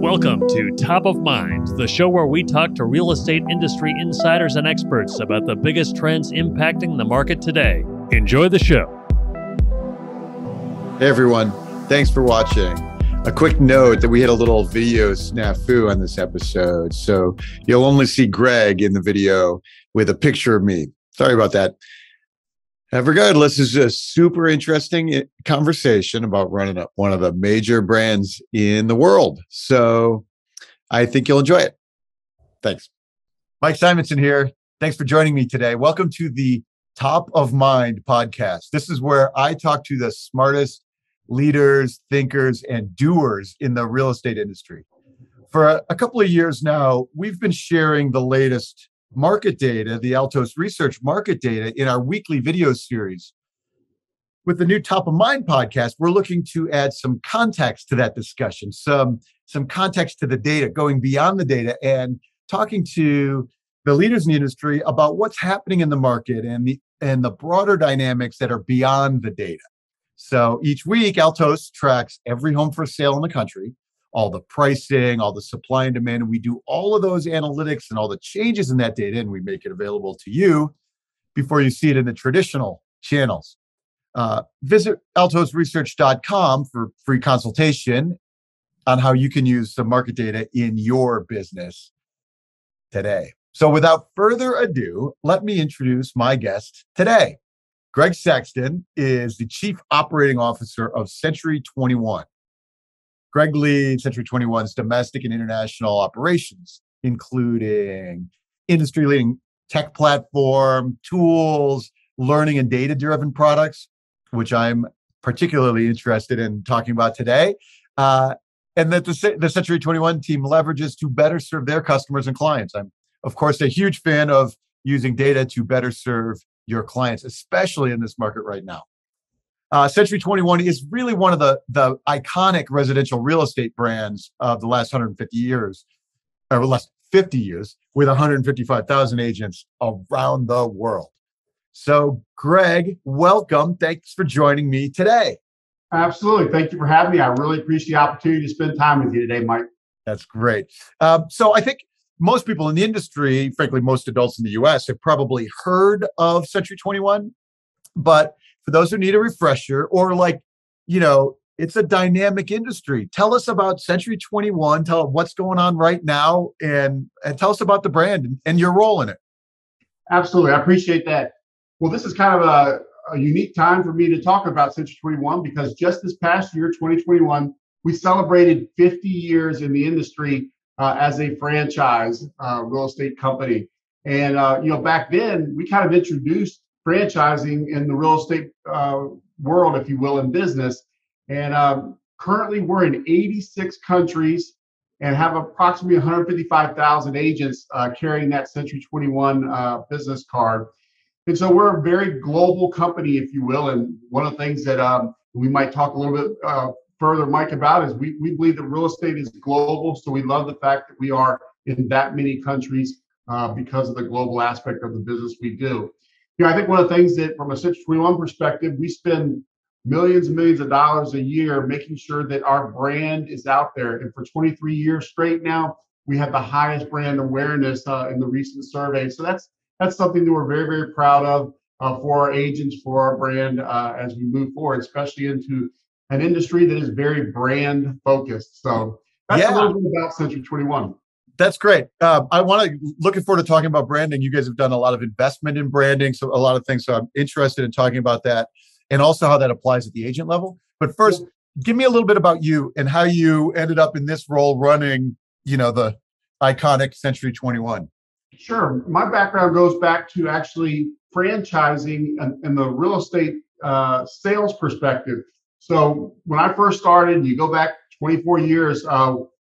Welcome to Top of Mind, the show where we talk to real estate industry insiders and experts about the biggest trends impacting the market today. Enjoy the show. Hey everyone, thanks for watching. A quick note that we had a little video snafu on this episode, so you'll only see Greg in the video with a picture of me. Sorry about that. Regardless, this is a super interesting conversation about running up one of the major brands in the world. So I think you'll enjoy it. Thanks. Mike Simonsen here. Thanks for joining me today. Welcome to the Top of Mind podcast. This is where I talk to the smartest leaders, thinkers, and doers in the real estate industry. For a couple of years now, we've been sharing the latest market data, the Altos Research market data, in our weekly video series. With the new Top of Mind podcast, we're looking to add some context to that discussion, some context to the data, going beyond the data and talking to the leaders in the industry about what's happening in the market and the broader dynamics that are beyond the data. So each week, Altos tracks every home for sale in the country, all the pricing, all the supply and demand, and we do all of those analytics and all the changes in that data, and we make it available to you before you see it in the traditional channels. Visit altosresearch.com for free consultation on how you can use the market data in your business today. So without further ado, let me introduce my guest today. Greg Sexton is the Chief Operating Officer of Century21. Greg leads Century21's domestic and international operations, including industry-leading tech platform, tools, learning and data-driven products, which I'm particularly interested in talking about today, and that the Century21 team leverages to better serve their customers and clients. I'm, of course, a huge fan of using data to better serve your clients, especially in this market right now. Century21 is really one of the iconic residential real estate brands of the last 150 years, or last 50 years, with 155,000 agents around the world. So, Greg, welcome. Thanks for joining me today. Absolutely. Thank you for having me. I really appreciate the opportunity to spend time with you today, Mike. That's great. So I think most people in the industry, frankly, most adults in the US have probably heard of Century21, but for those who need a refresher or it's a dynamic industry. Tell us about Century21, tell us what's going on right now, and tell us about the brand and your role in it. Absolutely. I appreciate that. Well, this is kind of a unique time for me to talk about Century21 because just this past year, 2021, we celebrated 50 years in the industry as a franchise real estate company. And, back then, we kind of introduced franchising in the real estate world, if you will, in business. And currently we're in 86 countries and have approximately 155,000 agents carrying that Century21 business card. And so we're a very global company, if you will. And one of the things that we might talk a little bit further, Mike, about is we believe that real estate is global. So we love the fact that we are in that many countries because of the global aspect of the business we do. I think one of the things that from a Century21 perspective, we spend millions and millions of dollars a year making sure that our brand is out there. And for 23 years straight now, we have the highest brand awareness in the recent survey. So that's something that we're very, very proud of for our agents, for our brand as we move forward, especially into an industry that is very brand focused. So that's a little bit about Century21. That's great. Looking forward to talking about branding. You guys have done a lot of investment in branding, so a lot of things. So I'm interested in talking about that and also how that applies at the agent level. But first, give me a little bit about you and how you ended up in this role running, the iconic Century21. Sure. My background goes back to actually franchising and the real estate sales perspective. So when I first started, you go back 24 years,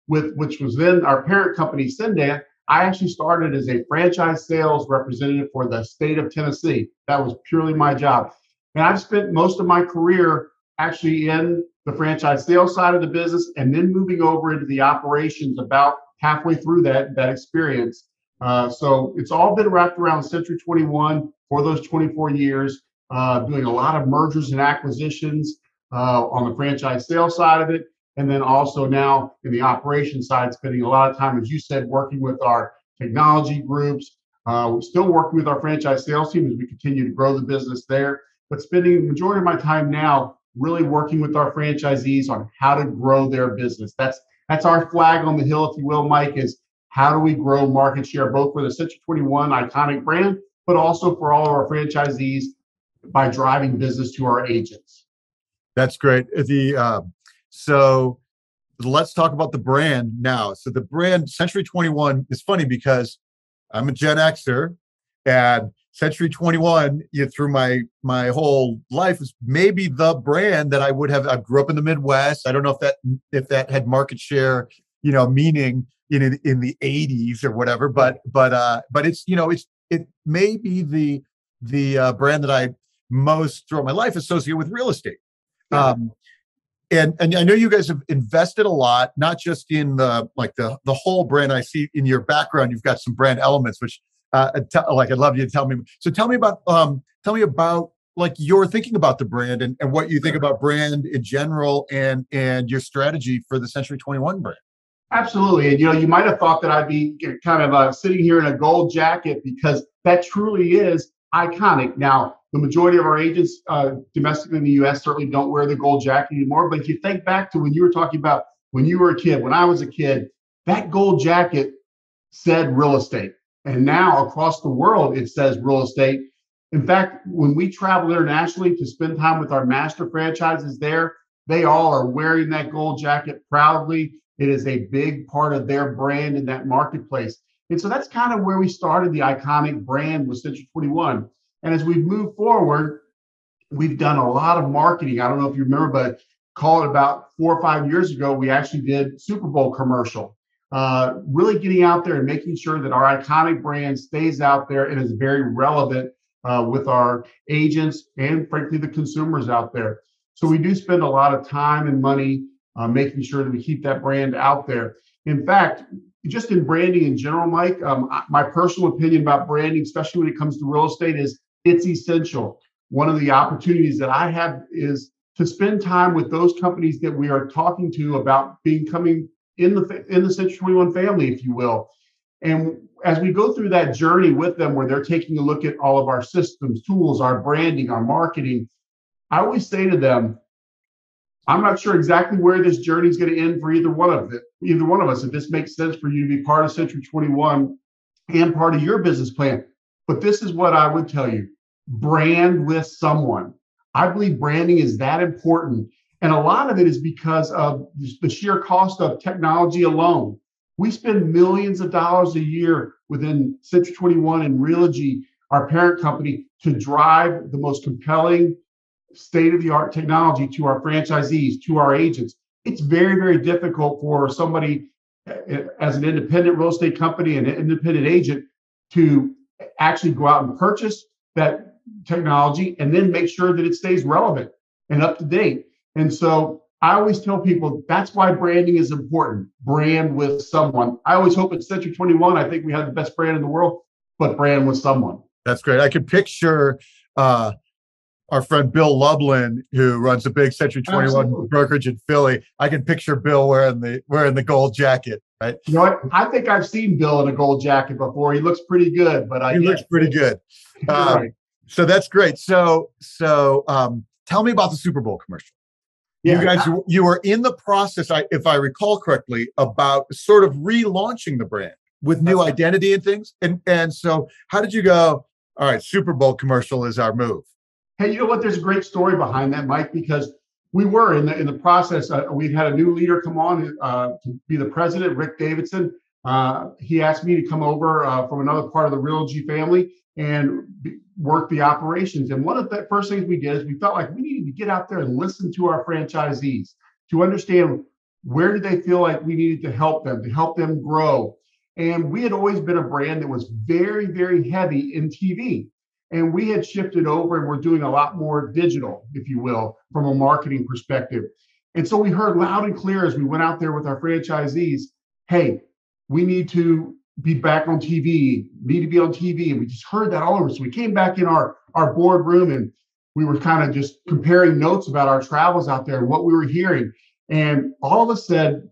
which was then our parent company, Cindan, I actually started as a franchise sales representative for the state of Tennessee. That was purely my job. And I've spent most of my career actually in the franchise sales side of the business and then moving over into the operations about halfway through that experience. So it's all been wrapped around Century21 for those 24 years, doing a lot of mergers and acquisitions on the franchise sales side of it. And then also now in the operations side, spending a lot of time, as you said, working with our technology groups. We're still working with our franchise sales team as we continue to grow the business there, but spending the majority of my time now really working with our franchisees on how to grow their business. That's our flag on the hill, if you will, Mike, is how do we grow market share, both for the Century21 iconic brand, but also for all of our franchisees by driving business to our agents. That's great. So let's talk about the brand now. So the brand Century21 is funny because I'm a Gen Xer, and Century21, through my whole life, is maybe the brand that I would have. I grew up in the Midwest. I don't know if that had market share, meaning in the 80s or whatever. But it's it may be the brand that I most throughout my life associate with real estate. Yeah. And I know you guys have invested a lot, not just in the whole brand. I see in your background you've got some brand elements, which I'd love you to tell me. So tell me about like your thinking about the brand and what you think about brand in general and your strategy for the Century21 brand. Absolutely. And you might have thought that I'd be kind of sitting here in a gold jacket, because that truly is iconic. Now, the majority of our agents domestically in the U.S. certainly don't wear the gold jacket anymore. But if you think back to when you were talking about when you were a kid, when I was a kid, that gold jacket said real estate. And now across the world, it says real estate. In fact, when we travel internationally to spend time with our master franchises there, they all are wearing that gold jacket proudly. It is a big part of their brand in that marketplace. And so that's kind of where we started the iconic brand with Century21. And as we've moved forward, we've done a lot of marketing. I don't know if you remember, but call it about 4 or 5 years ago, we actually did Super Bowl commercial, really getting out there and making sure that our iconic brand stays out there and is very relevant with our agents and frankly, the consumers out there. So we do spend a lot of time and money making sure that we keep that brand out there. In fact, just in branding in general, Mike, my personal opinion about branding, especially when it comes to real estate, is it's essential. One of the opportunities that I have is to spend time with those companies that we are talking to about becoming in the Century21 family, if you will. And as we go through that journey with them, where they're taking a look at all of our systems, tools, our branding, our marketing, I always say to them, I'm not sure exactly where this journey is going to end for either one of us. If this makes sense for you to be part of Century21 and part of your business plan. But this is what I would tell you: brand with someone. I believe branding is that important. And a lot of it is because of the sheer cost of technology alone. We spend millions of dollars a year within Century21 and Realogy, our parent company, to drive the most compelling state-of-the-art technology to our franchisees, to our agents. It's very, very difficult for somebody as an independent real estate company and an independent agent to actually go out and purchase that technology and then make sure that it stays relevant and up to date. And so I always tell people that's why branding is important. Brand with someone. I always hope at Century21, I think we have the best brand in the world, but brand with someone. That's great. I could picture our friend Bill Lublin, who runs a big Century21 brokerage in Philly. I can picture Bill wearing the gold jacket, right? You know what? I think I've seen Bill in a gold jacket before. He looks pretty good, but he looks pretty good. Right. So that's great. So tell me about the Super Bowl commercial. Yeah. You guys, you were in the process, if I recall correctly, about sort of relaunching the brand with new identity and things. And so how did you go, all right, Super Bowl commercial is our move? Hey, you know what? There's a great story behind that, Mike, because we were in the process. We've had a new leader come on to be the president, Rick Davidson. He asked me to come over from another part of the Realogy family and work the operations. And one of the first things we did is we felt like we needed to get out there and listen to our franchisees to understand where did they feel like we needed to help them grow. And we had always been a brand that was very, very heavy in TV. And we had shifted over and we're doing a lot more digital, if you will, from a marketing perspective. And so we heard loud and clear as we went out there with our franchisees, hey, we need to be back on TV, need to be on TV. And we just heard that all over. So we came back in our boardroom and we were kind of just comparing notes about our travels out there and what we were hearing. And all of us said,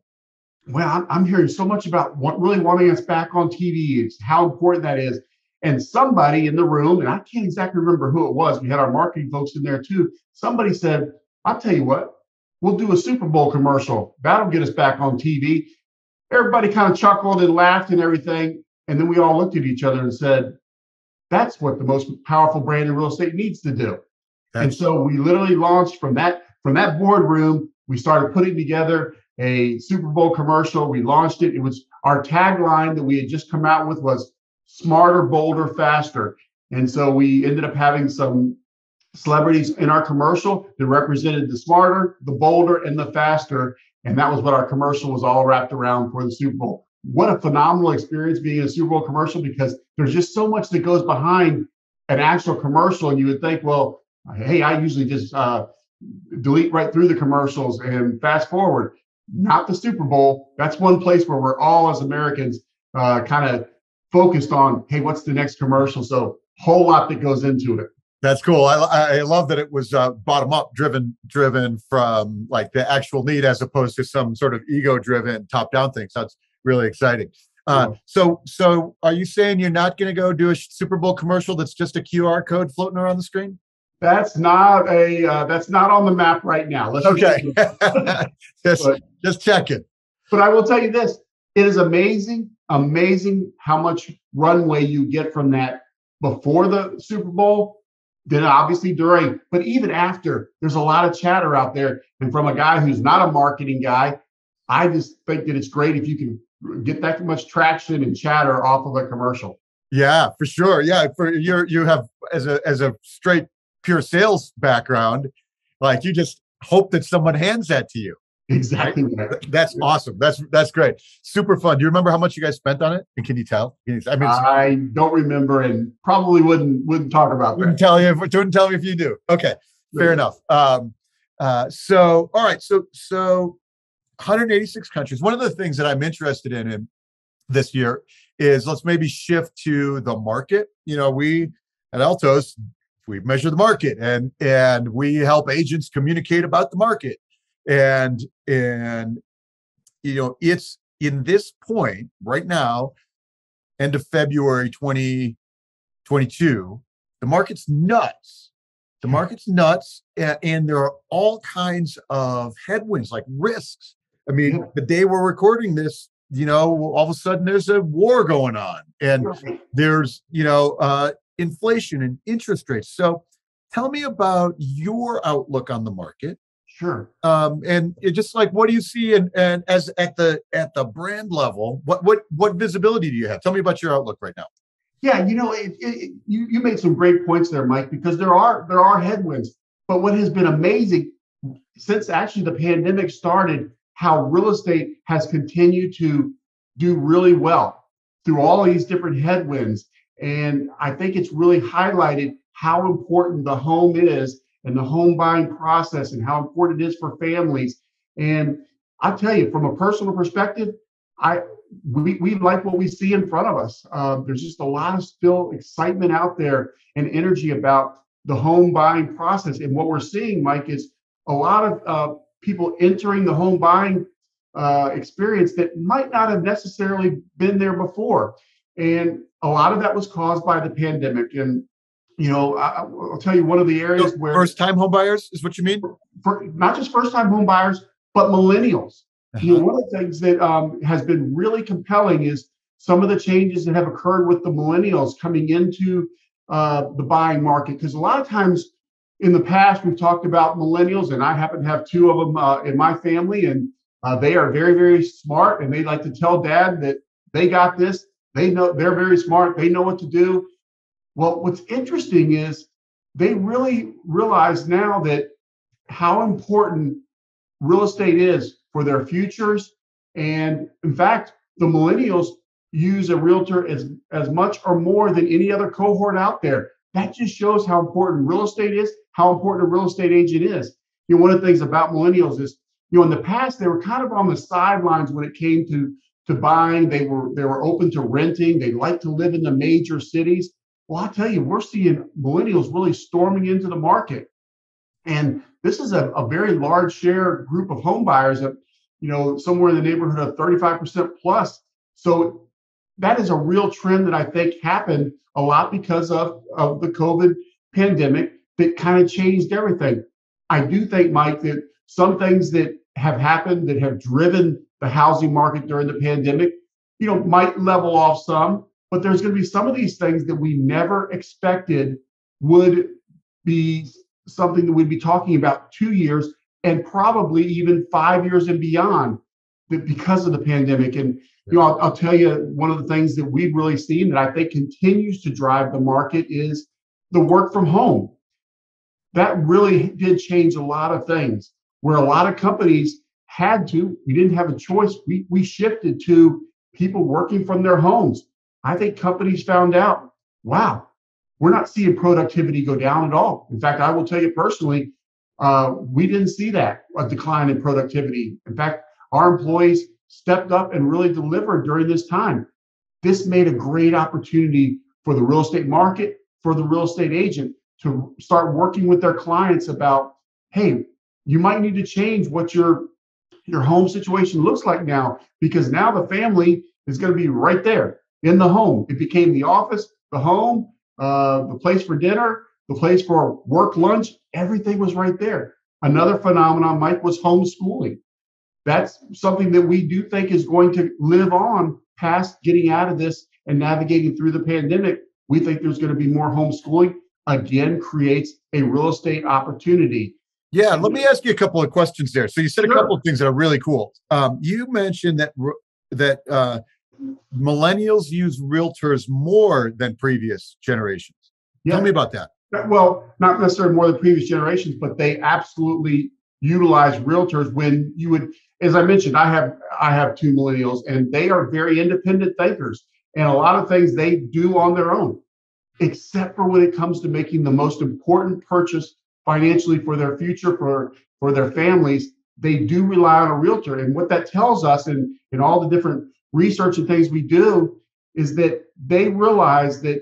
well, I'm hearing so much about really wanting us back on TV, it's how important that is. And somebody in the room, and I can't exactly remember who it was, we had our marketing folks in there too. Somebody said, I'll tell you what, we'll do a Super Bowl commercial. That'll get us back on TV. Everybody kind of chuckled and laughed and everything. And then we all looked at each other and said, that's what the most powerful brand in real estate needs to do. And so we literally launched from that boardroom. We started putting together a Super Bowl commercial. We launched it. It was our tagline that we had just come out with was smarter, bolder, faster. And so we ended up having some celebrities in our commercial that represented the smarter, the bolder, and the faster. And that was what our commercial was all wrapped around for the Super Bowl. What a phenomenal experience being in a Super Bowl commercial, because there's just so much that goes behind an actual commercial. And you would think, well, hey, I usually just delete right through the commercials and fast forward. Not the Super Bowl. That's one place where we're all as Americans kind of focused on, hey, what's the next commercial? So whole lot that goes into it. That's cool. I love that it was bottom up, driven from like the actual need as opposed to some sort of ego driven top down thing. So that's really exciting. So are you saying you're not going to go do a Super Bowl commercial that's just a QR code floating around the screen? That's not on the map right now. Okay. Just checking. But I will tell you this, it is amazing how much runway you get from that before the Super Bowl, then obviously during, but even after, there's a lot of chatter out there. And from a guy who's not a marketing guy, I just think that it's great if you can get that much traction and chatter off of a commercial. Yeah, for sure. Yeah, you have as a straight pure sales background, like you just hope that someone hands that to you. Exactly. That's awesome. That's great. Super fun. Do you remember how much you guys spent on it? And can you tell? I mean, I don't remember, and probably wouldn't talk about that. Wouldn't tell you if you do. Okay, fair enough. So all right. So 186 countries. One of the things that I'm interested in this year is let's maybe shift to the market. You know, we at Altos, we measure the market and we help agents communicate about the market. And you know, it's in this point right now, end of February 2022, the market's nuts. The market's nuts, and there are all kinds of headwinds, like risks. I mean, the day we're recording this, you know, all of a sudden there's a war going on, and there's, you know, inflation and interest rates. So tell me about your outlook on the market. Sure. And it just like, what do you see? And as at the brand level, what visibility do you have? Tell me about your outlook right now. Yeah, you know, you made some great points there, Mike, because there are headwinds. But what has been amazing since actually the pandemic started, how real estate has continued to do really well through all of these different headwinds. And I think it's really highlighted how important the home is and the home buying process and how important it is for families. And I tell you, from a personal perspective, we like what we see in front of us. There's just a lot of still excitement out there and energy about the home buying process. And what we're seeing, Mike, is a lot of people entering the home buying experience that might not have necessarily been there before. And a lot of that was caused by the pandemic. And you know, I'll tell you one of the areas where first-time home buyers is what you mean? For not just first-time home buyers, but millennials. You know, one of the things that has been really compelling is some of the changes that have occurred with the millennials coming into the buying market. Because a lot of times in the past, we've talked about millennials, and I happen to have two of them in my family, and they are very, very smart, and they like to tell dad that they got this. They know they're very smart. They know what to do. Well, what's interesting is they really realize now that how important real estate is for their futures. And in fact, the millennials use a realtor as much or more than any other cohort out there. That just shows how important real estate is, how important a real estate agent is. You know, one of the things about millennials is, you know, in the past, they were kind of on the sidelines when it came to buying. They were open to renting. They like to live in the major cities. Well, I'll tell you, we're seeing millennials really storming into the market. And this is a very large share group of home buyers that, somewhere in the neighborhood of 35% plus. So that is a real trend that I think happened a lot because of the COVID pandemic that kind of changed everything. I do think, Mike, that some things that have happened that have driven the housing market during the pandemic, might level off some, but there's going to be some of these things that we never expected would be something that we'd be talking about 2 years and probably even 5 years and beyond because of the pandemic. And I'll tell you, one of the things that we've really seen that I think continues to drive the market is the work from home. That really did change a lot of things, where a lot of companies we didn't have a choice. We shifted to people working from their homes. I think companies found out, wow, we're not seeing productivity go down at all. In fact, I will tell you personally, we didn't see a decline in productivity. In fact, our employees stepped up and really delivered during this time. This made a great opportunity for the real estate market, for the real estate agent to start working with their clients about, hey, you might need to change what your home situation looks like now, because now the family is going to be right there in the home. It became the office, the home, the place for dinner, the place for work, lunch, everything was right there. Another phenomenon, Mike, was homeschooling. That's something that we do think is going to live on past getting out of this and navigating through the pandemic. We think there's going to be more homeschooling. Again, creates a real estate opportunity. Yeah, let me ask you a couple of questions there. So you said a couple of things that are really cool. You mentioned that millennials use realtors more than previous generations. Yeah. Tell me about that. Well, not necessarily more than previous generations, but they absolutely utilize realtors. When you would, as I mentioned, I have two millennials, and they are very independent thinkers, and a lot of things they do on their own, except for when it comes to making the most important purchase financially for their future, for their families. They do rely on a realtor. And what that tells us, in all the different research and things we do, is that they realize that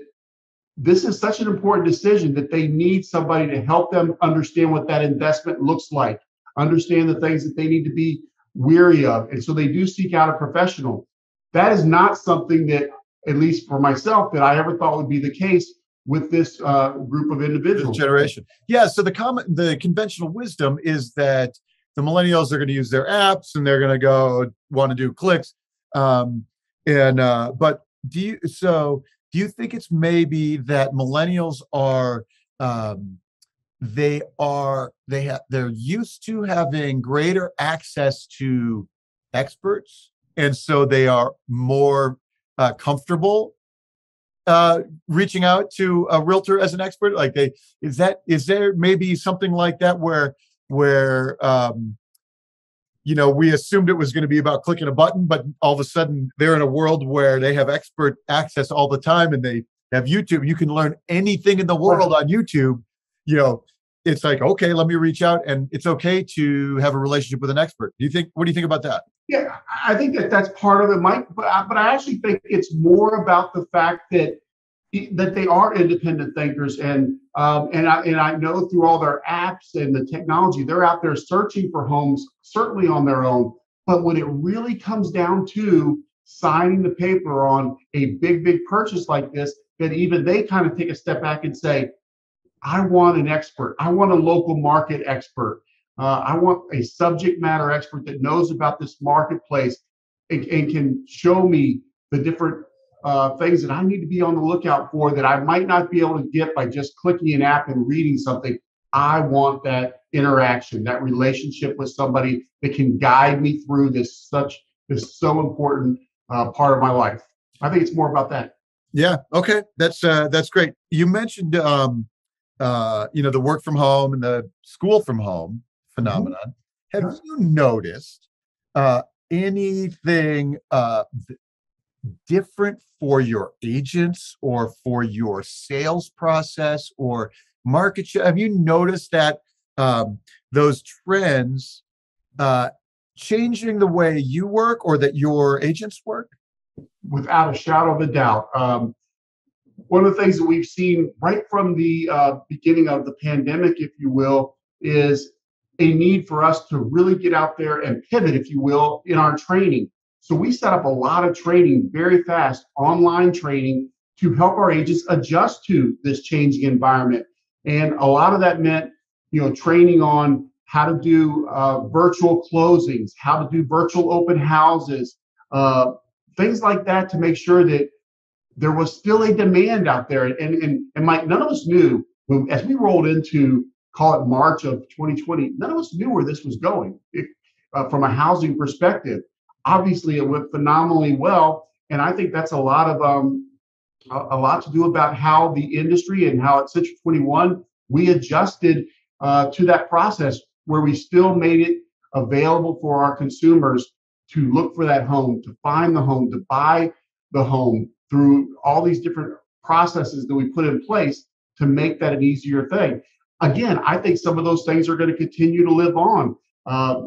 this is such an important decision that they need somebody to help them understand what that investment looks like, understand the things that they need to be wary of. And so they do seek out a professional. That is not something that, at least for myself, that I ever thought would be the case with this group of individuals. This generation. Yeah. So the conventional wisdom is that the millennials are going to use their apps and they're going to want to do clicks. But do you think it's maybe that millennials they're used to having greater access to experts, and so they are more comfortable reaching out to a realtor as an expert? Like is there maybe something like that where we assumed it was going to be about clicking a button, but all of a sudden they're in a world where they have expert access all the time, and they have YouTube. You can learn anything in the world on YouTube. It's like, okay, let me reach out, and it's okay to have a relationship with an expert. What do you think about that? Yeah, I think that's part of it, Mike. But I actually think it's more about the fact that they are independent thinkers, and I know through all their apps and the technology, they're out there searching for homes, certainly on their own. But when it really comes down to signing the paper on a big purchase like this, that even they kind of take a step back and say, I want an expert. I want a local market expert. I want a subject matter expert that knows about this marketplace and can show me the different things that I need to be on the lookout for that I might not be able to get by just clicking an app and reading something. I want that interaction, that relationship with somebody that can guide me through this so important part of my life. I think it's more about that. Yeah. Okay. That's great. You mentioned the work from home and the school from home phenomenon. Mm-hmm. Have you noticed anything different for your agents or for your sales process or market share? Have you noticed that those trends changing the way you work or that your agents work? Without a shadow of a doubt. One of the things that we've seen right from the beginning of the pandemic, if you will, is a need for us to really get out there and pivot, if you will, in our training. So we set up a lot of training very fast, online training, to help our agents adjust to this changing environment. And a lot of that meant, training on how to do virtual closings, how to do virtual open houses, things like that, to make sure that there was still a demand out there. And Mike, none of us knew, as we rolled into, call it March of 2020, none of us knew where this was going from a housing perspective. Obviously, it went phenomenally well, and I think that's a lot to do about how the industry and how at Century21 we adjusted to that process, where we still made it available for our consumers to look for that home, to find the home, to buy the home, through all these different processes that we put in place to make that an easier thing. Again, I think some of those things are going to continue to live on.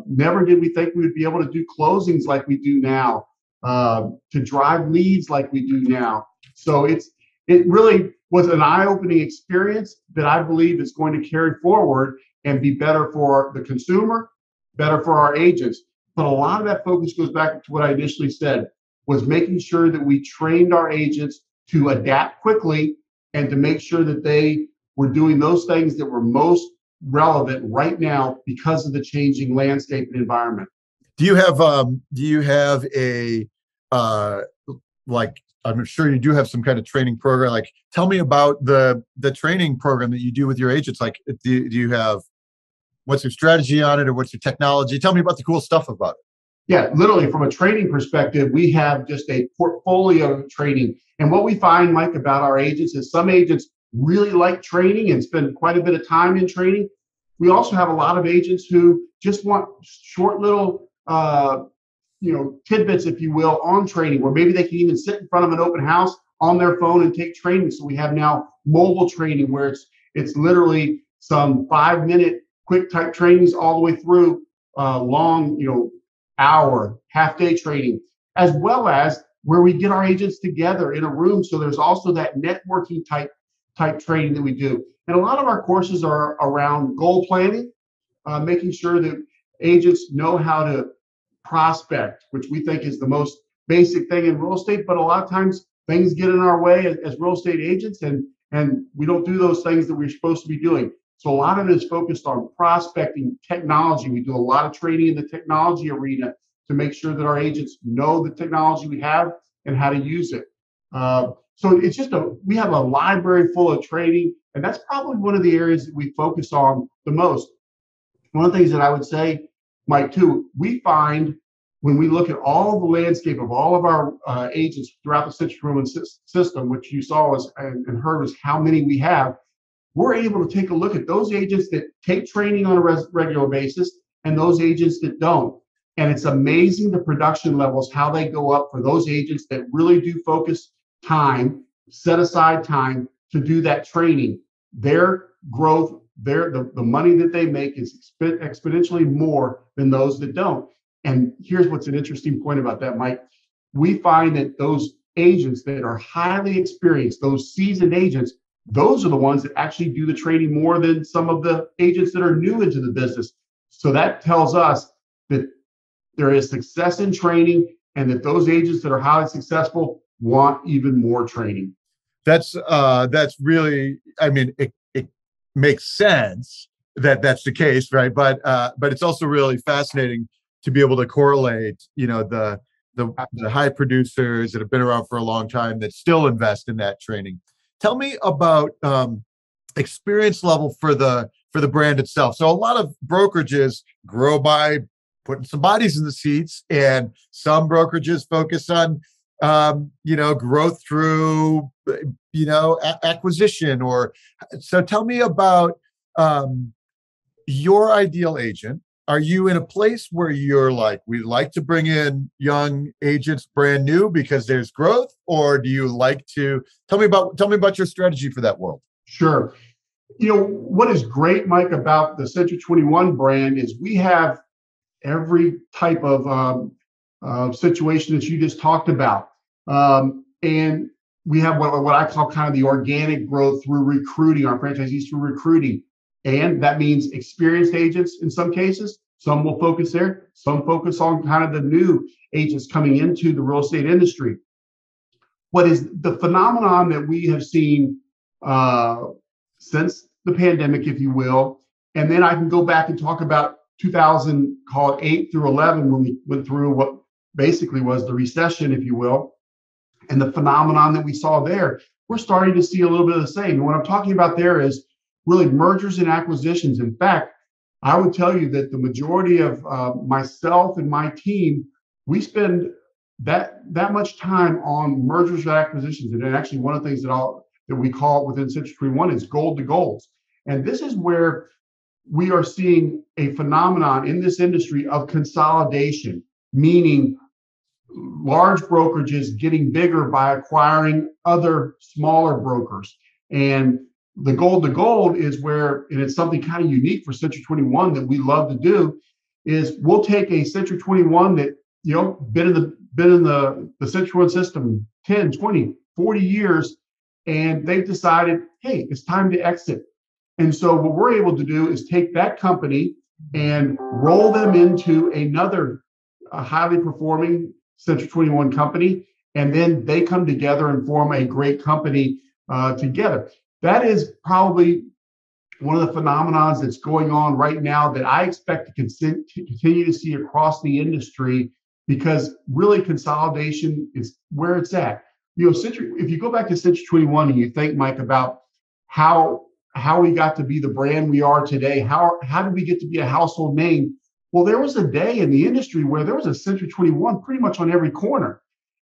Never did we think we would be able to do closings like we do now, to drive leads like we do now. So it really was an eye-opening experience that I believe is going to carry forward and be better for the consumer, better for our agents. But a lot of that focus goes back to what I initially said, was making sure that we trained our agents to adapt quickly and to make sure that they were doing those things that were most relevant right now because of the changing landscape and environment. Do you have a like, I'm sure you do have some kind of training program. Like, tell me about the training program that you do with your agents. Like, do you have, what's your strategy on it, or what's your technology? Tell me about the cool stuff about it. Yeah, literally from a training perspective, we have just a portfolio of training. And what we find, Mike, about our agents is some agents really like training and spend quite a bit of time in training. We also have a lot of agents who just want short little, tidbits, if you will, on training, where maybe they can even sit in front of an open house on their phone and take training. So we have now mobile training, where it's literally some 5-minute quick type trainings all the way through long, hour, half-day training, as well as where we get our agents together in a room. So there's also that networking type training that we do. And a lot of our courses are around goal planning, making sure that agents know how to prospect, which we think is the most basic thing in real estate. But a lot of times things get in our way as real estate agents, and we don't do those things that we're supposed to be doing. So a lot of it is focused on prospecting technology. We do a lot of training in the technology arena to make sure that our agents know the technology we have and how to use it. So it's just we have a library full of training, and that's probably one of the areas that we focus on the most. One of the things that I would say, Mike, too, we find when we look at all the landscape of all of our agents throughout the Century21 system, which you saw and heard was how many we have, we're able to take a look at those agents that take training on a regular basis and those agents that don't. And it's amazing the production levels, how they go up for those agents that really do focus time, set aside time to do that training. Their growth, the money that they make is exponentially more than those that don't. And here's what's an interesting point about that, Mike. We find that those agents that are highly experienced, those seasoned agents, those are the ones that actually do the training more than some of the agents that are new into the business. So that tells us that there is success in training, and that those agents that are highly successful want even more training. That's really, I mean, it makes sense that that's the case, right? But it's also really fascinating to be able to correlate, the high producers that have been around for a long time that still invest in that training. Tell me about experience level for the brand itself. So a lot of brokerages grow by putting some bodies in the seats, and some brokerages focus on growth through acquisition. So tell me about your ideal agent. Are you in a place where you're like, we like to bring in young agents brand new because there's growth, or do you like to tell me about your strategy for that world? Sure. What is great, Mike, about the Century21 brand is we have every type of situation that you just talked about. And we have what I call kind of the organic growth through recruiting, our franchisees through recruiting. And that means experienced agents in some cases. Some will focus there. Some focus on kind of the new agents coming into the real estate industry. What is the phenomenon that we have seen since the pandemic, if you will, and then I can go back and talk about 2008 through 11 when we went through what basically was the recession, if you will, and the phenomenon that we saw there. We're starting to see a little bit of the same. And what I'm talking about there is really mergers and acquisitions. In fact, I would tell you that the majority of myself and my team, we spend that much time on mergers and acquisitions. And then actually one of the things that we call within Century21 is gold to golds. And this is where we are seeing a phenomenon in this industry of consolidation, meaning large brokerages getting bigger by acquiring other smaller brokers. And the gold to gold is where, and it's something kind of unique for Century21 that we love to do, is we'll take a Century21 that, been in the Century21 system 10, 20, 40 years, and they've decided, hey, it's time to exit. And so what we're able to do is take that company and roll them into another highly performing Century21 company, and then they come together and form a great company together. That is probably one of the phenomenons that's going on right now that I expect to continue to see across the industry, because really consolidation is where it's at. If you go back to Century21 and you think, Mike, about how we got to be the brand we are today, how did we get to be a household name? Well, there was a day in the industry where there was a Century21 pretty much on every corner.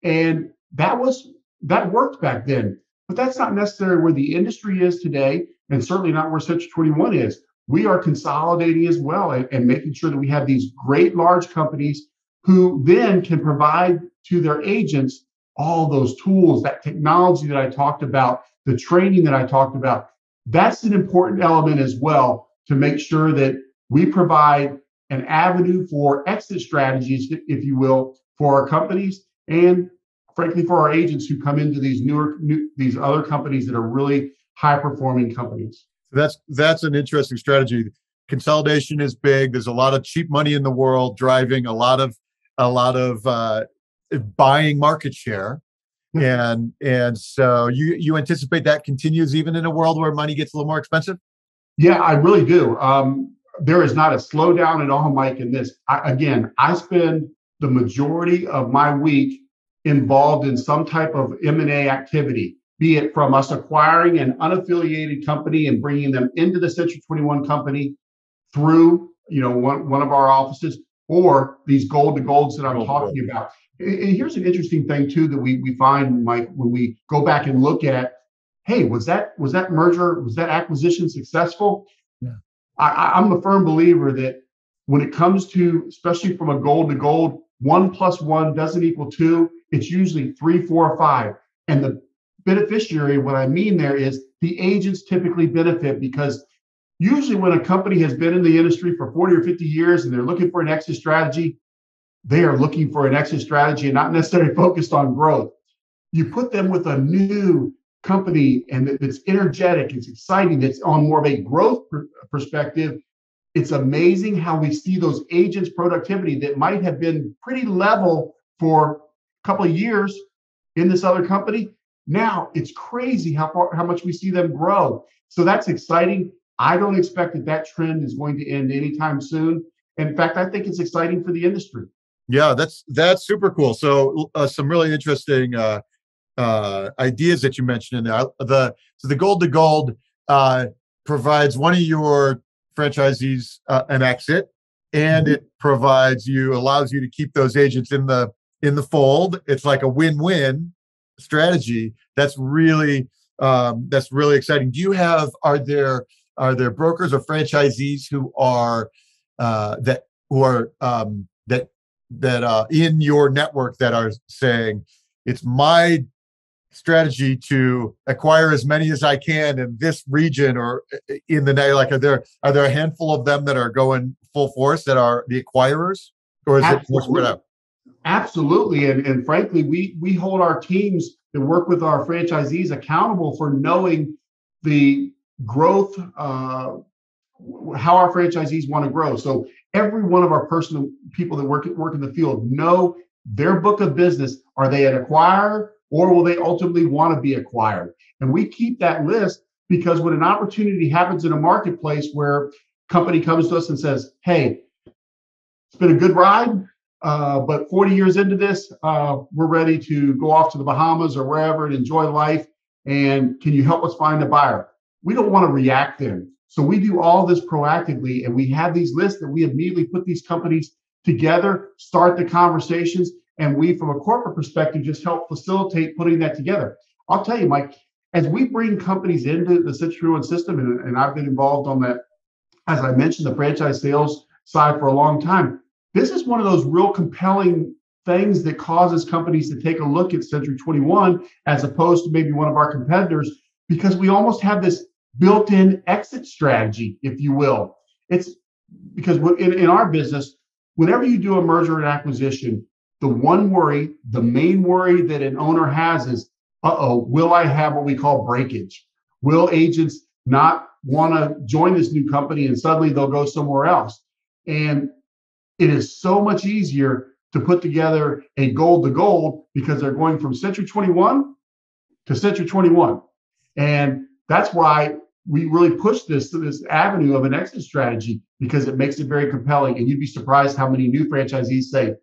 And that worked back then. But that's not necessarily where the industry is today, and certainly not where Century21 is. We are consolidating as well and making sure that we have these great large companies who then can provide to their agents all those tools, that technology that I talked about, the training that I talked about. That's an important element as well, to make sure that we provide an avenue for exit strategies, if you will, for our companies and frankly for our agents who come into these other companies that are really high performing companies. That's an interesting strategy. Consolidation is big. There's a lot of cheap money in the world driving a lot of buying market share. And so you anticipate that continues even in a world where money gets a little more expensive? Yeah, I really do. There is not a slowdown at all, Mike, in this. I spend the majority of my week involved in some type of M&A activity, be it from us acquiring an unaffiliated company and bringing them into the Century21 company through one of our offices, or these gold to golds that I'm talking about. And here's an interesting thing too that we find, Mike, when we go back and look at, hey, was that merger, was that acquisition successful? Yeah. I'm a firm believer that when it comes to, especially from a gold to gold, 1 + 1 doesn't equal 2. It's usually 3, 4, or 5. And the beneficiary, what I mean there is the agents typically benefit, because usually when a company has been in the industry for 40 or 50 years and they're looking for an exit strategy, they are looking for an exit strategy and not necessarily focused on growth. You put them with a new company and it's energetic, it's exciting, that's on more of a growth perspective. It's amazing how we see those agents' productivity that might have been pretty level for a couple of years in this other company. Now it's crazy how much we see them grow. So that's exciting. I don't expect that trend is going to end anytime soon. In fact, I think it's exciting for the industry. Yeah, that's super cool. So some really interesting ideas that you mentioned in there. So the gold to gold provides one of your franchisees an exit, and it allows you to keep those agents in the fold. It's like a win-win strategy. That's really exciting. Are there brokers or franchisees who are in your network that are saying, it's my strategy to acquire as many as I can in this region or in the day? Like, are there a handful of them that are going full force that are the acquirers, or is it more spread out? Absolutely. And frankly, we hold our teams that work with our franchisees accountable for knowing the growth how our franchisees want to grow. So every one of our personal people that work in the field know their book of business. Are they an acquirer, or will they ultimately want to be acquired? And we keep that list because when an opportunity happens in a marketplace where a company comes to us and says, hey, it's been a good ride, but 40 years into this, we're ready to go off to the Bahamas or wherever and enjoy life. And can you help us find a buyer? We don't want to react then. So we do all this proactively, and we have these lists that we immediately put these companies together, start the conversations, and we, from a corporate perspective, just help facilitate putting that together. I'll tell you, Mike, as we bring companies into the Century21 system, and I've been involved on that, as I mentioned, the franchise sales side for a long time, this is one of those real compelling things that causes companies to take a look at Century21 as opposed to maybe one of our competitors, because we almost have this built-in exit strategy, if you will. It's because in our business, whenever you do a merger and acquisition, the one worry, the main worry that an owner has is, will I have what we call breakage? Will agents not want to join this new company and suddenly they'll go somewhere else? And it is so much easier to put together a gold to gold because they're going from Century21 to Century21. And that's why we really push this avenue of an exit strategy, because it makes it very compelling. And you'd be surprised how many new franchisees say,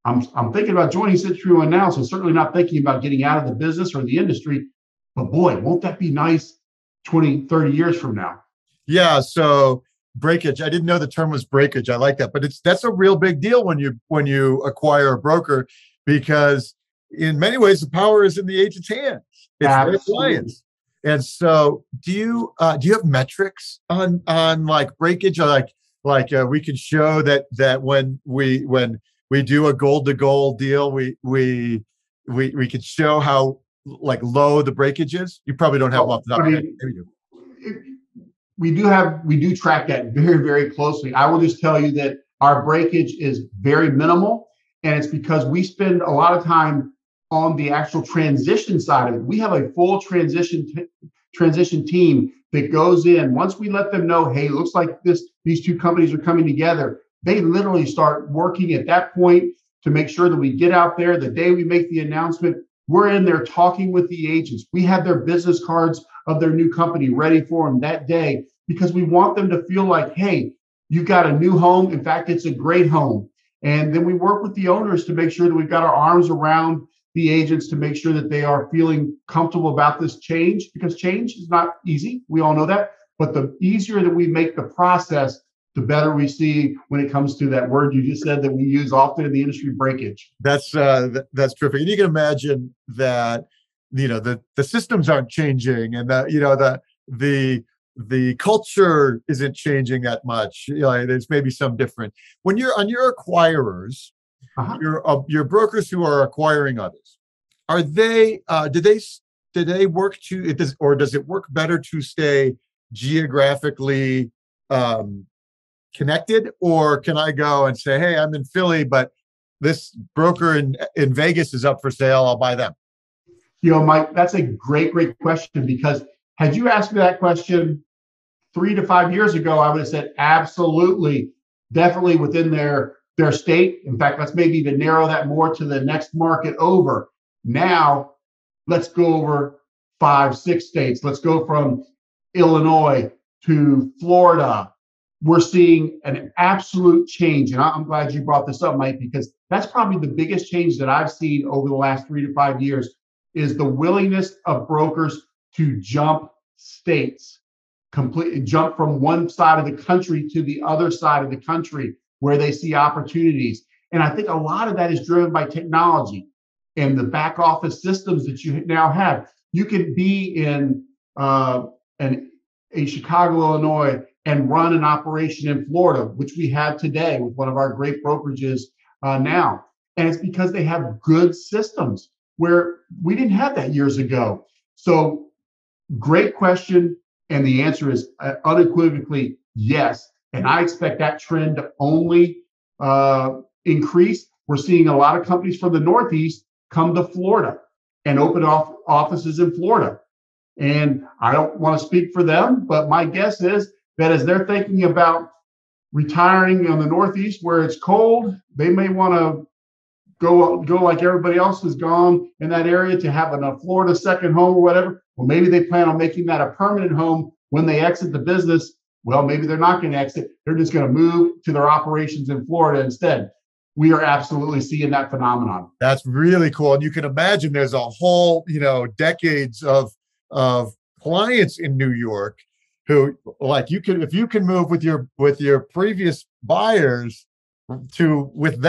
I'm thinking about joining Century21 now, so certainly not thinking about getting out of the business or the industry. But boy, won't that be nice 20, 30 years from now? Yeah. So breakage, I didn't know the term was breakage. I like that, but that's a real big deal when you acquire a broker, because in many ways the power is in the agent's hands. It's their clients. And so do you have metrics on like breakage, or like we can show that when we do a gold to gold deal, we can show how like low the breakage is? You probably don't have off the top of your head. We do track that very, very closely. I will just tell you that our breakage is very minimal, and it's because we spend a lot of time on the actual transition side of it. We have a full transition team that goes in. Once we let them know, hey, it looks like these two companies are coming together, they literally start working at that point to make sure that we get out there. The day we make the announcement, we're in there talking with the agents. We have their business cards of their new company ready for them that day, because we want them to feel like, hey, you've got a new home. In fact, it's a great home. And then we work with the owners to make sure that we've got our arms around the agents to make sure that they are feeling comfortable about this change, because change is not easy. We all know that. But the easier that we make the process, the better we see when it comes to that word you just said that we use often in the industry, breakage. That's terrific. And you can imagine that, the systems aren't changing, and that, the culture isn't changing that much. There's maybe some different when you're on your acquirers, your brokers who are acquiring others. Are they do they work does it work better to stay geographically connected, or can I go and say, hey, I'm in Philly, but this broker in Vegas is up for sale, I'll buy them? Mike, that's a great question, because had you asked me that question 3 to 5 years ago, I would have said absolutely, definitely within their state. In fact, let's maybe even narrow that more to the next market over. Now, let's go over 5, 6 states. Let's go from Illinois to Florida. We're seeing an absolute change. And I'm glad you brought this up, Mike, because that's probably the biggest change that I've seen over the last 3 to 5 years, is the willingness of brokers to jump states, completely jump from one side of the country to the other side of the country where they see opportunities. And I think a lot of that is driven by technology and the back office systems that you now have. You can be in Chicago, Illinois, and run an operation in Florida, which we have today with one of our great brokerages now. And it's because they have good systems where we didn't have that years ago. So great question. And the answer is unequivocally yes. And I expect that trend to only increase. We're seeing a lot of companies from the Northeast come to Florida and open offices in Florida. And I don't want to speak for them, but my guess is that as they're thinking about retiring on the Northeast where it's cold, they may want to go like everybody else has gone in that area to have a Florida second home or whatever. Well, maybe they plan on making that a permanent home when they exit the business. Well, maybe they're not going to exit. They're just going to move to their operations in Florida instead. We are absolutely seeing that phenomenon. That's really cool. And you can imagine there's a whole, decades of clients in New York who, like, if you can move with your previous buyers with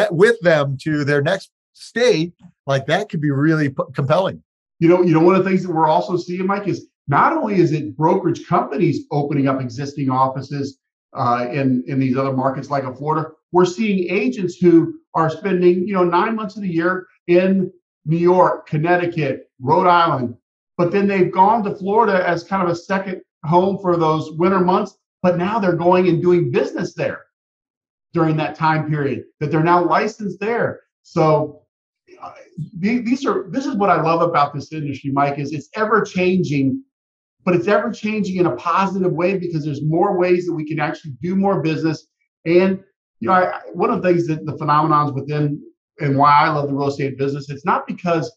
them to their next state, like, that could be really compelling. One of the things that we're also seeing, Mike, is not only is it brokerage companies opening up existing offices in these other markets like Florida, we're seeing agents who are spending 9 months of the year in New York, Connecticut, Rhode Island, but then they've gone to Florida as kind of a second home for those winter months, but now they're going and doing business there during that time period, that they're now licensed there. So this is what I love about this industry, Mike, is it's ever changing, but it's ever changing in a positive way because there's more ways that we can actually do more business. And one of the things that the phenomenons within and why I love the real estate business, it's not because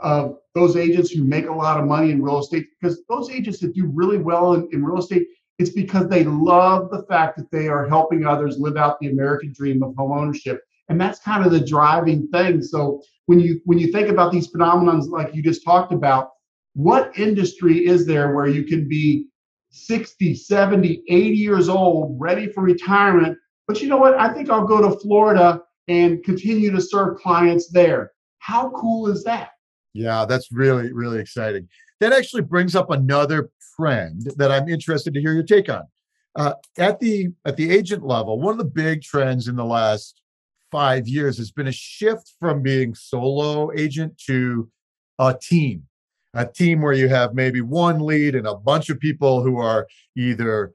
of those agents who make a lot of money in real estate, because those agents that do really well in real estate, it's because they love the fact that they are helping others live out the American dream of home ownership. And that's kind of the driving thing. So when you think about these phenomenons like you just talked about, what industry is there where you can be 60, 70, 80 years old, ready for retirement, but you know what? I think I'll go to Florida and continue to serve clients there. How cool is that? Yeah, that's really, really exciting. That actually brings up another trend that I'm interested to hear your take on. At the agent level, one of the big trends in the last 5 years has been a shift from being solo agent to a team where you have maybe one lead and a bunch of people who are either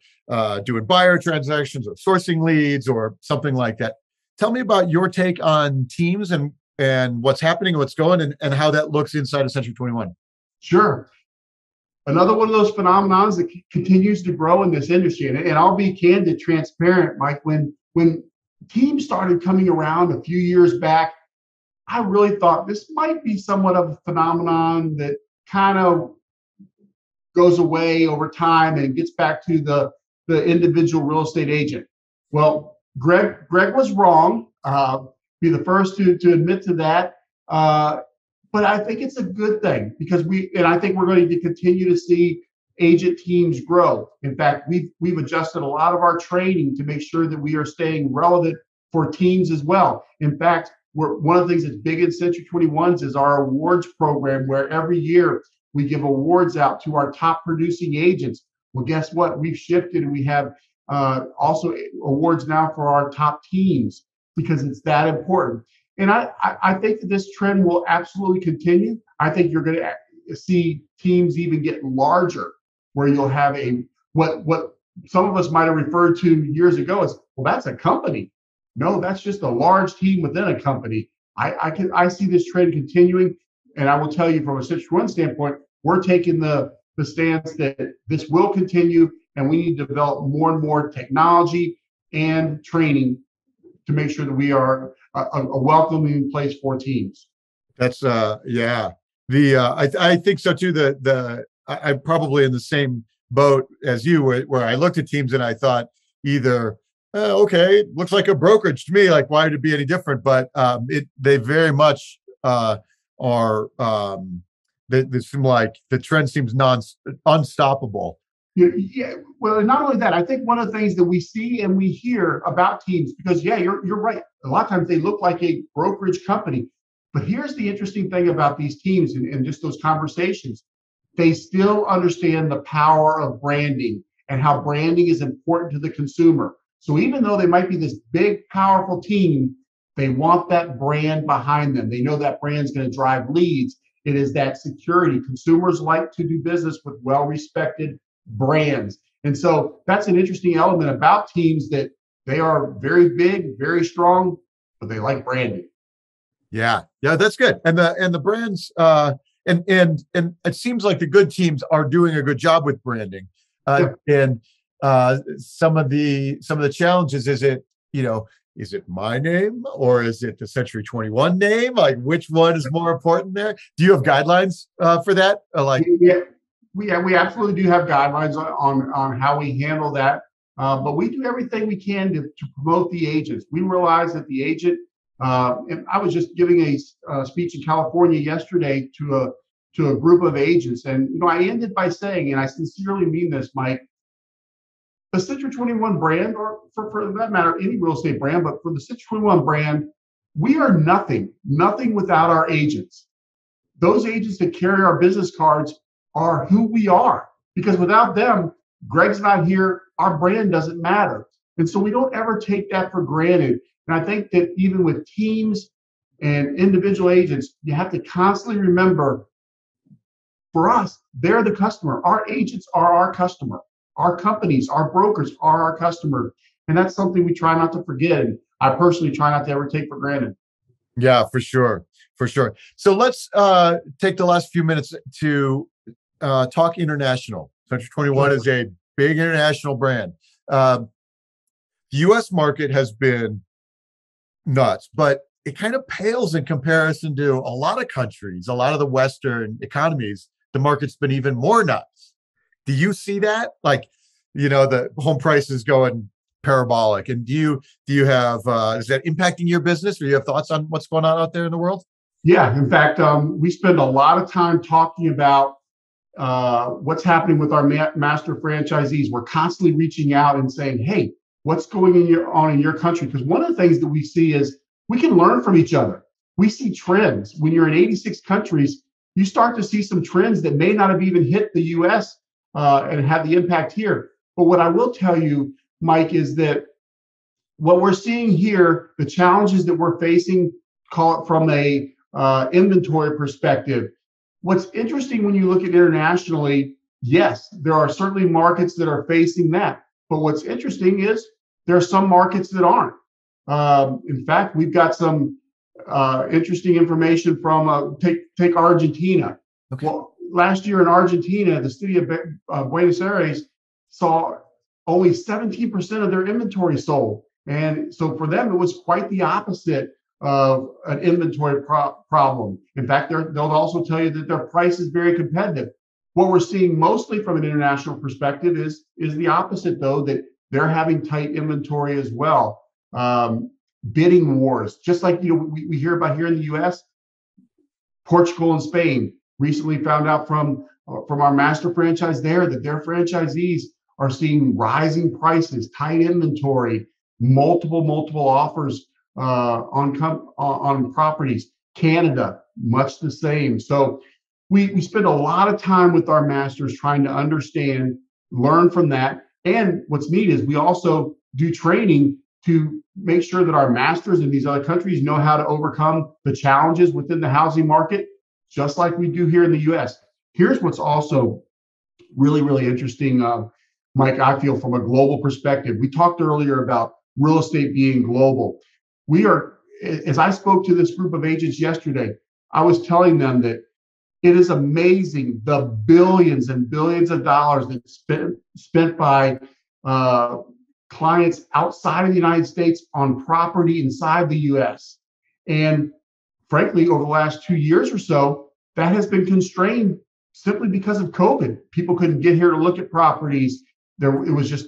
doing buyer transactions or sourcing leads or something like that. Tell me about your take on teams and what's happening, what's going, and how that looks inside of Century21. Sure. Another one of those phenomenons that continues to grow in this industry. And I'll be candid, transparent, Mike, when teams started coming around a few years back, I really thought this might be somewhat of a phenomenon that kind of goes away over time and gets back to the individual real estate agent. Well, Greg was wrong. Be the first to admit to that. But I think it's a good thing because I think we're going to continue to see agent teams grow. In fact, we've adjusted a lot of our training to make sure that we are staying relevant for teams as well. In fact, one of the things that's big in Century21's is our awards program, where every year we give awards out to our top producing agents. Well, guess what? We've shifted and we have also awards now for our top teams because it's that important. And I think that this trend will absolutely continue. I think you're going to see teams even get larger, where you'll have what some of us might have referred to years ago as, well, that's a company. No, that's just a large team within a company. I see this trend continuing, and I will tell you from a Century21 standpoint, we're taking the stance that this will continue, and we need to develop more and more technology and training to make sure that we are a welcoming place for teams. That's yeah. I think so too. I'm probably in the same boat as you, where I looked at teams and I thought either okay, looks like a brokerage to me. Like, why would it be any different? But they very much are. They seem like the trend seems unstoppable. Yeah. Well, and not only that, I think one of the things that we see and we hear about teams, because you're right. A lot of times they look like a brokerage company, but here's the interesting thing about these teams and just those conversations. They still understand the power of branding and how branding is important to the consumer. So even though they might be this big, powerful team, they want that brand behind them. They know that brand's going to drive leads. It is that security. Consumers like to do business with well-respected brands. And so that's an interesting element about teams, that they are very big, very strong, but they like branding. Yeah, that's good. And the brands and it seems like the good teams are doing a good job with branding. And some of the challenges? Is it, is it my name or is it the Century21 name? Like, which one is more important there? Do you have guidelines for that? We absolutely do have guidelines on how we handle that. But we do everything we can to promote the agents. We realize that the agent, and I was just giving a speech in California yesterday to a group of agents. And, I ended by saying, and I sincerely mean this, Mike, the Century21 brand, or for that matter, any real estate brand, but for the Century21 brand, we are nothing without our agents. Those agents that carry our business cards are who we are, because without them, Greg's not here, our brand doesn't matter. And so we don't ever take that for granted. And I think that even with teams and individual agents, you have to constantly remember, for us, they're the customer. Our agents are our customer. Our companies, our brokers are our customer. And that's something we try not to forget. And I personally try not to ever take for granted. Yeah, for sure. For sure. So let's take the last few minutes to talk international. Century21 is a big international brand. The US market has been nuts, but it kind of pales in comparison to a lot of countries, a lot of the Western economies. The market's been even more nuts. Do you see that? Like, the home prices going parabolic. And do you have, is that impacting your business, or do you have thoughts on what's going on out there in the world? Yeah, in fact, we spend a lot of time talking about what's happening with our master franchisees. We're constantly reaching out and saying, hey, what's going on in your country? Because one of the things that we see is we can learn from each other. We see trends. When you're in 86 countries, you start to see some trends that may not have even hit the US and have the impact here. But what I will tell you, Mike, is that what we're seeing here, the challenges that we're facing, call it from a inventory perspective. What's interesting when you look at internationally, yes, there are certainly markets that are facing that. But what's interesting is there are some markets that aren't. In fact, we've got some interesting information from take Argentina. Okay. Well, last year in Argentina, the city of Buenos Aires saw only 17% of their inventory sold. And so for them, it was quite the opposite of an inventory problem. In fact, they'll also tell you that their price is very competitive. What we're seeing mostly from an international perspective is the opposite, though, that they're having tight inventory as well. Bidding wars, just like we hear about here in the U.S. Portugal and Spain recently found out from our master franchise there that their franchisees are seeing rising prices, tight inventory, multiple offers on properties. Canada, much the same. So we spend a lot of time with our masters trying to understand, learn from that. And what's neat is we also do training to make sure that our masters in these other countries know how to overcome the challenges within the housing market, just like we do here in the US. Here's what's also really, really interesting, Mike, I feel from a global perspective. We talked earlier about real estate being global. We are, as I spoke to this group of agents yesterday, I was telling them that it is amazing the billions and billions of dollars that's spent by clients outside of the United States on property inside the US. And frankly, over the last 2 years or so, that has been constrained simply because of COVID. People couldn't get here to look at properties. It was just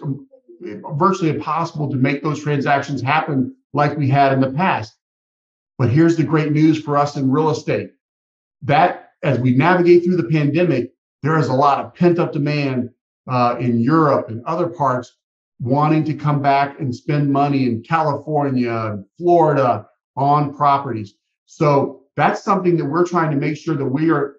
virtually impossible to make those transactions happen like we had in the past. But here's the great news for us in real estate. That as we navigate through the pandemic, there is a lot of pent-up demand in Europe and other parts wanting to come back and spend money in California and Florida on properties. So that's something that we're trying to make sure that we are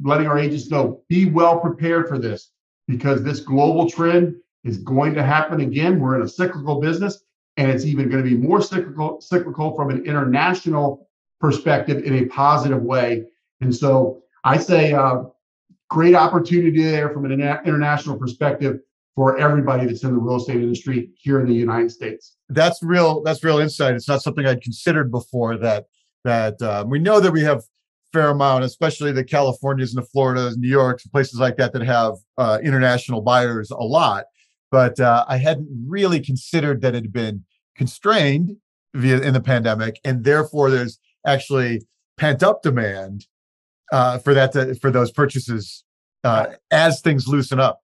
letting our agents know, be well prepared for this, because this global trend is going to happen again. We're in a cyclical business, and it's even going to be more cyclical from an international perspective in a positive way. And so I say great opportunity there from an international perspective for everybody that's in the real estate industry here in the United States. That's real insight. It's not something I'd considered before, that we know that we have fair amount, especially the Californias and the Floridas, New Yorks, places like that have international buyers a lot. but I hadn't really considered that it had been constrained in the pandemic, and therefore there's actually pent up demand for those purchases as things loosen up.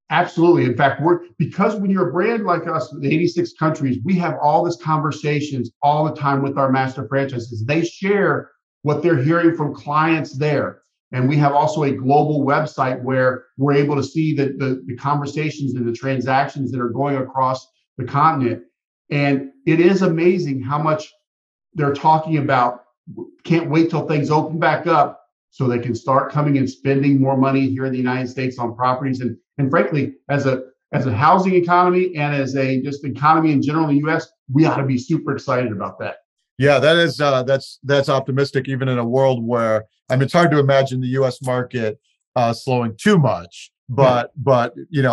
Absolutely. In fact, because when you're a brand like us in 86 countries, we have all these conversations all the time with our master franchises. They share what they're hearing from clients there. And we have also a global website where we're able to see the conversations and the transactions that are going across the continent. And it is amazing how much they're talking about, can't wait till things open back up so they can start coming and spending more money here in the United States on properties. And frankly, as a housing economy and as a just economy in general in the U.S., we ought to be super excited about that. Yeah, that is that's optimistic, even in a world where, I mean, it's hard to imagine the U.S. market slowing too much. But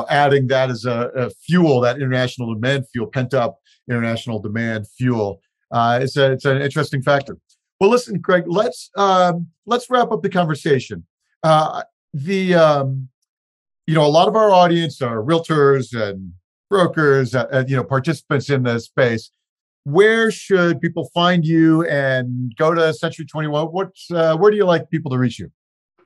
adding that as a fuel, that international demand fuel, pent up international demand fuel, it's an interesting factor. Well, listen, Greg, let's wrap up the conversation. A lot of our audience are realtors and brokers, participants in this space. Where should people find you and go to Century21? Where do you like people to reach you?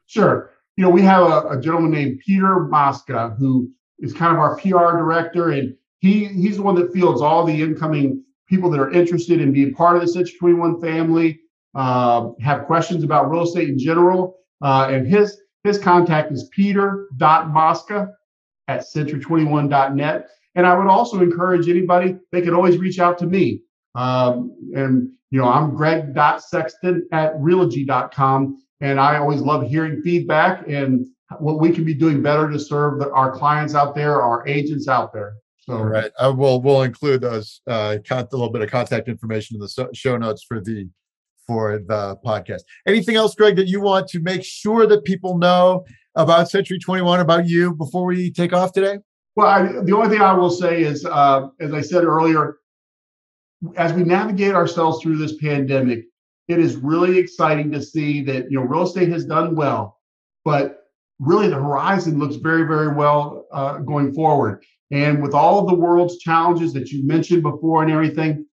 Sure. We have a gentleman named Peter Mosca, who is kind of our PR director, and he's the one that fields all the incoming people that are interested in being part of the Century21 family, have questions about real estate in general. And his contact is peter.mosca@century21.net. And I would also encourage anybody, they can always reach out to me. I'm Greg.Sexton@Realogy.com. And I always love hearing feedback and what we can be doing better to serve our clients out there, our agents out there. So, all right, we'll include those a little bit of contact information in the show notes for the podcast. Anything else, Greg, that you want to make sure that people know about Century21, about you, before we take off today? Well, the only thing I will say is, as I said earlier, as we navigate ourselves through this pandemic, it is really exciting to see that real estate has done well, but really the horizon looks very, very well going forward. And with all of the world's challenges that you mentioned before and everything,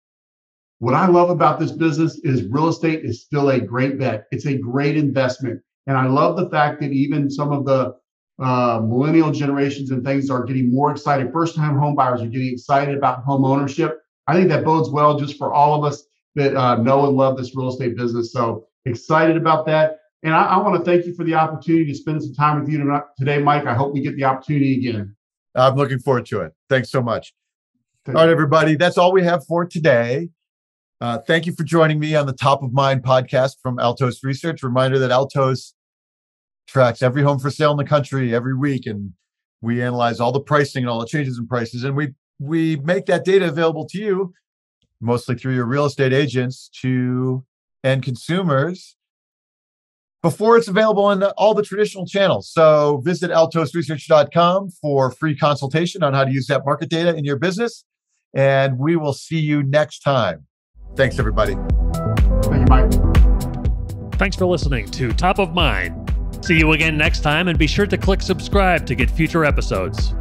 what I love about this business is real estate is still a great bet. It's a great investment. And I love the fact that even some of the millennial generations and things are getting more excited. First-time home buyers are getting excited about home ownership. I think that bodes well just for all of us that know and love this real estate business. So excited about that. And I want to thank you for the opportunity to spend some time with you today, Mike. I hope we get the opportunity again. I'm looking forward to it. Thanks so much. All right, everybody. That's all we have for today. Thank you for joining me on the Top of Mind podcast from Altos Research. Reminder that Altos tracks every home for sale in the country every week, and we analyze all the pricing and all the changes in prices, and we make that data available to you, mostly through your real estate agents, to end consumers before it's available in all the traditional channels. So visit altosresearch.com for free consultation on how to use that market data in your business, and we will see you next time. Thanks, everybody. Thank you, Mike. Thanks for listening to Top of Mind. See you again next time, and be sure to click subscribe to get future episodes.